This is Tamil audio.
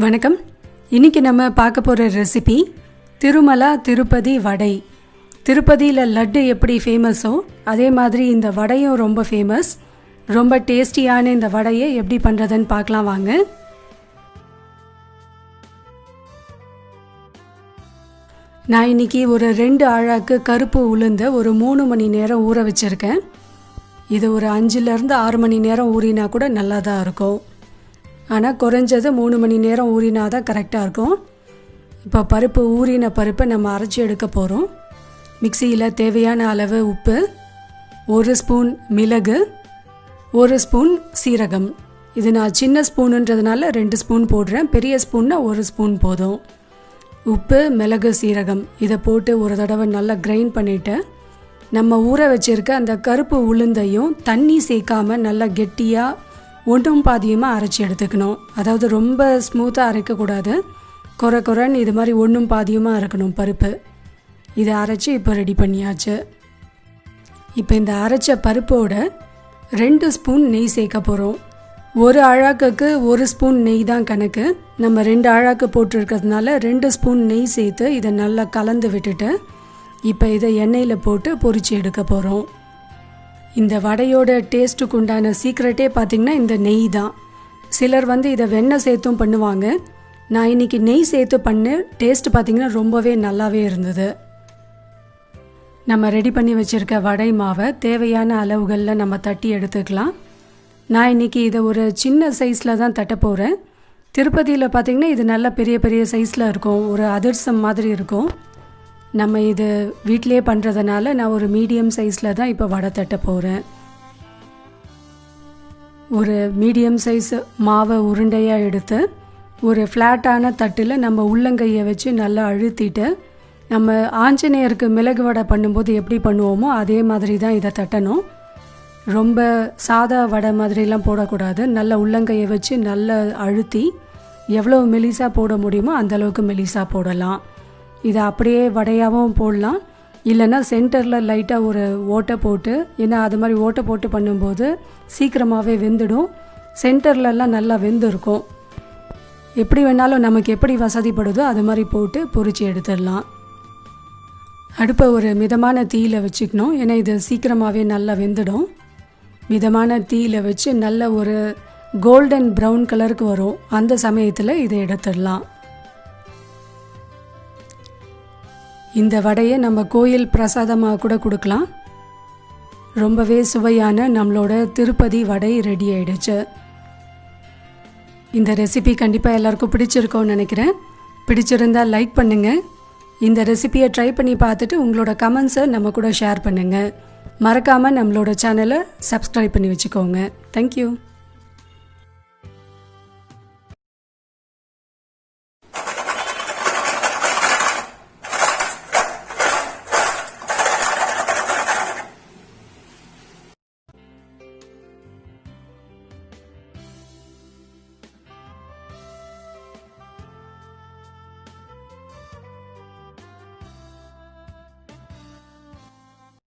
வணக்கம். இன்னைக்கு நம்ம பார்க்க போகிற ரெசிபி திருமலா திருப்பதி வடை. திருப்பதியில் லட்டு எப்படி ஃபேமஸோ அதே மாதிரி இந்த வடையும் ரொம்ப ஃபேமஸ். ரொம்ப டேஸ்டியான இந்த வடையை எப்படி பண்ணுறதுன்னு பார்க்கலாம் வாங்க. நான் இன்றைக்கி ஒரு 2 ஆழாக்கு கருப்பு உளுந்த ஒரு 3 மணி நேரம் ஊற வச்சுருக்கேன். இது ஒரு 5லேருந்து 6 மணி நேரம் ஊறினா கூட நல்லா தான் இருக்கும். ஆனால் குறைஞ்சது 3 மணி நேரம் ஊறினா தான் கரெக்டாக இருக்கும். இப்போ பருப்பு ஊறின பருப்பை நம்ம அரைச்சி எடுக்க போகிறோம். மிக்சியில் தேவையான அளவு உப்பு, 1 ஸ்பூன் மிளகு, 1 ஸ்பூன் சீரகம். இது நான் சின்ன ஸ்பூனுன்றதுனால 2 ஸ்பூன் போடுறேன். பெரிய ஸ்பூன்னா 1 ஸ்பூன் போதும். உப்பு, மிளகு, சீரகம் இதை போட்டு ஒரு தடவை நல்லா கிரைண்ட் பண்ணிவிட்டு நம்ம ஊற வச்சுருக்க அந்த கருப்பு உளுந்தையும் தண்ணி சேர்க்காமல் நல்லா கெட்டியாக ஒன்றும் பாதியமாக அரைச்சி எடுத்துக்கணும். அதாவது ரொம்ப ஸ்மூத்தாக அரைக்கக்கூடாது, குறைன்னு இது மாதிரி ஒன்றும் பாதியமாக இருக்கணும் பருப்பு. இதை அரைச்சி இப்போ ரெடி பண்ணியாச்சு. இப்போ இந்த அரைச்ச பருப்போட 2 ஸ்பூன் நெய் சேர்க்க போகிறோம். 1 ஆழாக்குக்கு 1 ஸ்பூன் நெய் தான் கணக்கு. நம்ம 2 ஆழாக்கு போட்டிருக்கிறதுனால 2 ஸ்பூன் நெய் சேர்த்து இதை நல்லா கலந்து விட்டுட்டு இப்போ இதை எண்ணெயில் போட்டு பொரிச்சு எடுக்க போகிறோம். இந்த வடையோட டேஸ்ட்டுக்கு உண்டான சீக்ரெட்டே பார்த்திங்கன்னா இந்த நெய் தான். சிலர் இதை வெண்ணெய் சேர்த்தும் பண்ணுவாங்க. நான் இன்றைக்கி நெய் சேர்த்து பண்ண டேஸ்ட்டு பார்த்திங்கன்னா ரொம்பவே நல்லாவே இருந்தது. நம்ம ரெடி பண்ணி வச்சுருக்க வடை மாவை தேவையான அளவுகளில் நம்ம தட்டி எடுத்துக்கலாம். நான் இன்றைக்கி இதை ஒரு சின்ன சைஸில் தான் தட்ட போகிறேன். திருப்பதியில் பார்த்திங்கன்னா இது நல்லா பெரிய பெரிய சைஸில் இருக்கும், ஒரு அதிரசம் மாதிரி இருக்கும். நம்ம இது வீட்டிலே பண்ணுறதுனால நான் ஒரு மீடியம் சைஸில் தான் இப்போ வடை தட்ட போகிறேன். ஒரு மீடியம் சைஸ் மாவை உருண்டையாக எடுத்து ஒரு ஃப்ளாட்டான தட்டில் நம்ம உள்ளங்கையை வச்சு நல்லா அழுத்திட்டு நம்ம ஆஞ்சநேயருக்கு மிளகு வடை பண்ணும்போது எப்படி பண்ணுவோமோ அதே மாதிரி தான் இதை தட்டணும். ரொம்ப சாதா வடை மாதிரிலாம் போடக்கூடாது. நல்லா உள்ளங்கையை வச்சு நல்லா அழுத்தி எவ்வளோ மெலிசாக போட முடியுமோ அந்தளவுக்கு மெலிசாக போடலாம். இதை அப்படியே வடையாகவும் போடலாம், இல்லைன்னா சென்டரில் லைட்டாக ஒரு ஓட்டை போட்டு, ஏன்னா அது மாதிரி ஓட்டை போட்டு பண்ணும்போது சீக்கிரமாகவே வெந்துடும். சென்டர்லலாம் நல்லா வெந்திருக்கும். எப்படி வேணாலும் நமக்கு எப்படி வசதிப்படுதோ அது மாதிரி போட்டு பொரிச்சு எடுத்துடலாம். அடுப்பை ஒரு மிதமான தீயில் வச்சுக்கணும், ஏன்னா இது சீக்கிரமாகவே நல்லா வெந்துடும். மிதமான தீயில் வச்சு நல்ல ஒரு கோல்டன் ப்ரௌன் கலருக்கு வரும். அந்த சமயத்தில் இதை எடுத்துடலாம். இந்த வடையை நம்ம கோயில் பிரசாதமாக கூட கொடுக்கலாம். ரொம்பவே சுவையான நம்மளோட திருப்பதி வடை ரெடி ஆயிடுச்சு. இந்த ரெசிபி கண்டிப்பாக எல்லாருக்கும் பிடிச்சிருக்கோன்னு நினைக்கிறேன். பிடிச்சிருந்தால் லைக் பண்ணுங்கள். இந்த ரெசிபியை ட்ரை பண்ணி பார்த்துட்டு உங்களோட கமெண்ட்ஸை நம்ம கூட ஷேர் பண்ணுங்கள். மறக்காமல் நம்மளோட சேனலை சப்ஸ்கிரைப் பண்ணி வச்சுக்கோங்க. தேங்க்யூ.